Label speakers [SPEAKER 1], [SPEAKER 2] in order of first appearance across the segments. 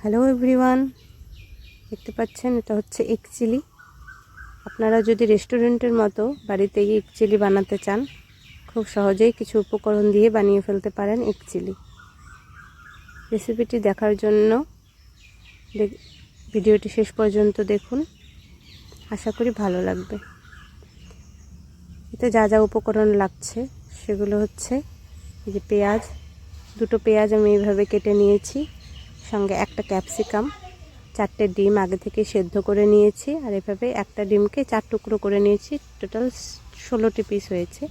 [SPEAKER 1] Hello everyone, দেখতে পাচ্ছেন এটা হচ্ছে এগ চিলি। আপনারা যদি রেস্টুরেন্টের মতো বাড়িতে এগ চিলি বানাতে চান, খুব সহজেই কিছু উপকরণ দিয়ে বানিয়ে ফেলতে পারেন এগ চিলি। রেসিপিটি দেখার জন্য ভিডিওটি শেষ পর্যন্ত দেখুন, আশা করি ভালো লাগবে। এতে যা যা উপকরণ লাগছে সেগুলো হচ্ছে এই যে দুটো পেঁয়াজ আমি এইভাবে কেটে নিয়েছি, সঙ্গে একটা ক্যাপসিকাম, 4টে ডিম আগে থেকে সেদ্ধ করে নিয়েছি, আর এভাবে একটা ডিমকে 4 টুকরো করে নিয়েছি। টোটাল 16টি পিস হয়েছে।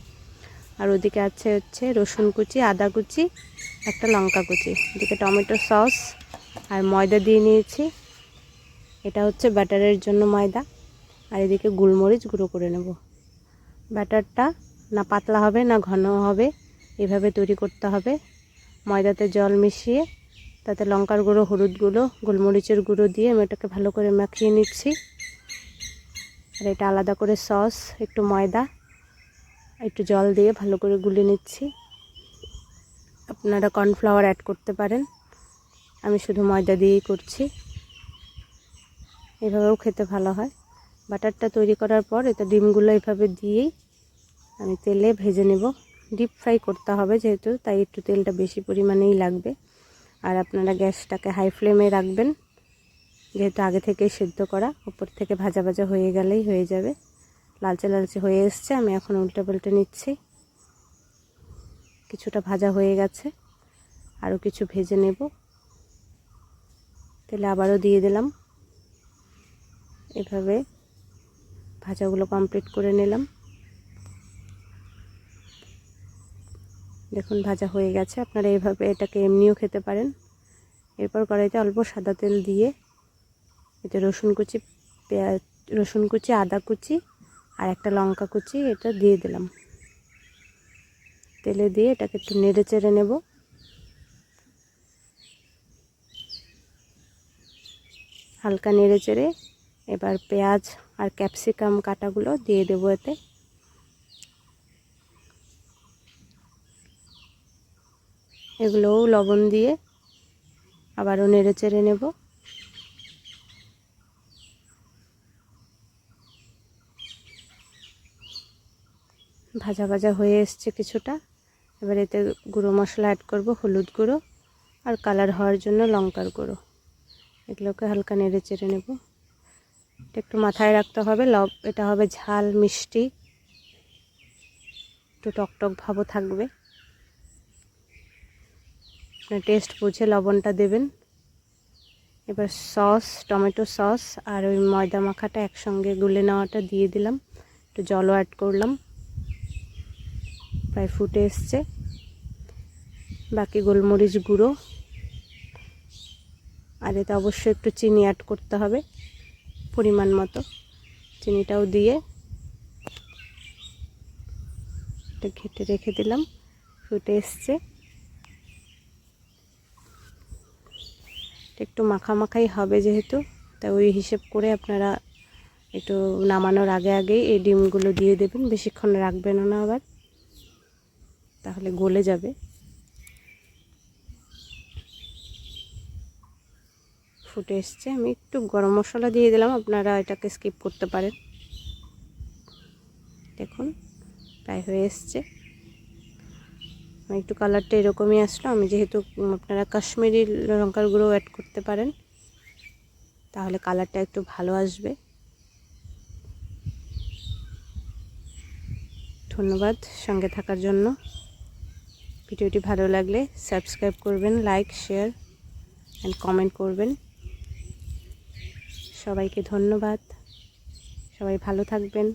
[SPEAKER 1] আর ওদিকে হচ্ছে রসুন কুচি, আদা কুচি, একটা লঙ্কা কুচি, এদিকে টমেটো সস আর ময়দা দিয়ে নিয়েছি। এটা হচ্ছে ব্যাটারের জন্য ময়দা। আর এদিকে গোলমরিচ গুঁড়ো করে নেব। ব্যাটারটা না পাতলা হবে না ঘন হবে, এভাবে তৈরি করতে হবে। ময়দাতে জল মিশিয়ে তাতে লঙ্কার গুঁড়ো, হলুদ গুঁড়ো, গোলমরিচের গুঁড়ো দিয়ে আমি এটাকে ভালো করে মাখিয়ে নিচ্ছি। আর এটা আলাদা করে সস, একটু ময়দা, একটু জল দিয়ে ভালো করে গুলে নিচ্ছি। আপনারা কর্নফ্লাওয়ার অ্যাড করতে পারেন, আমি শুধু ময়দা দিয়েই করছি। এভাবেও খেতে ভালো হয়। বাটারটা তৈরি করার পর এতে ডিমগুলো এভাবে দিয়েই আমি তেলে ভেজে নেব। ডিপ ফ্রাই করতে হবে যেহেতু, তাই একটু তেলটা বেশি পরিমাণেই লাগবে। আর আপনারা গ্যাসটাকে হাই ফ্লেমে রাখবেন, যেহেতু আগে থেকেই সেদ্ধ করা। উপর থেকে ভাজা ভাজা হয়ে গেলেই হয়ে যাবে। লালচে লালচে হয়ে এসছে, আমি এখন উল্টে পাল্টে নিচ্ছি। কিছুটা ভাজা হয়ে গেছে, আরও কিছু ভেজে নেব। তেলে আবারও দিয়ে দিলাম। এভাবে ভাজাগুলো কমপ্লিট করে নিলাম। দেখুন ভাজা হয়ে গেছে। আপনারা এইভাবে এটাকে এমনিও খেতে পারেন। এরপর কড়াইতে অল্প সাদা তেল দিয়ে এতে রসুন কুচি, আদা কুচি আর একটা লঙ্কা কুচি এটা দিয়ে দিলাম। তেলে দিয়ে এটাকে একটু নেড়ে চেড়ে নেব। হালকা নেড়ে চেড়ে এবার পেঁয়াজ আর ক্যাপসিকাম কাটাগুলো দিয়ে দেবো এতে। এগুলোও লবণ দিয়ে আবারও নেড়ে চেড়ে নেব। ভাজা ভাজা হয়ে এসছে কিছুটা। এবার এতে গুঁড়ো মশলা অ্যাড করব, হলুদ গুঁড়ো আর কালার হওয়ার জন্য লঙ্কার গুঁড়ো। এগুলোকে হালকা নেড়ে চেড়ে নেব। এটা একটু মাথায় রাখতে হবে, এটা হবে ঝাল মিষ্টি, একটু টকটক ভাবও থাকবে। টেস্ট বুঝে লবণটা দেবেন। এবার সস, টমেটো সস আর ওই ময়দা মাখাটা একসঙ্গে গুলে নেওয়াটা দিয়ে দিলাম। একটু জলও অ্যাড করলাম। প্রায় ফুটে এসছে। বাকি গোলমরিচ গুঁড়ো আর এতে অবশ্যই একটু চিনি অ্যাড করতে হবে পরিমাণ মতো। চিনিটাও দিয়ে এটা ঘেটে রেখে দিলাম। ফুটে এসছে। একটু মাখামাখাই হবে যেহেতু, তাই ওই হিসেব করে আপনারা একটু নামানোর আগেই এই ডিমগুলো দিয়ে দেবেন। বেশিক্ষণ রাখবেন না আবার, তাহলে গলে যাবে। ফুটে এসছে। আমি একটু গরম মশলা দিয়ে দিলাম, আপনারা এটাকে স্কিপ করতে পারেন। দেখুন প্রায় হয়ে এসছে। একটু কালারটা এরকমই আসলো। আমি যেহেতু, আপনারা কাশ্মীরি লঙ্কার গুঁড়ো অ্যাড করতে পারেন, তাহলে কালারটা একটু ভালো আসবে। ধন্যবাদ সঙ্গে থাকার জন্য। ভিডিওটি ভালো লাগলে সাবস্ক্রাইব করবেন, লাইক, শেয়ার অ্যান্ড কমেন্ট করবেন। সবাইকে ধন্যবাদ। সবাই ভালো থাকবেন।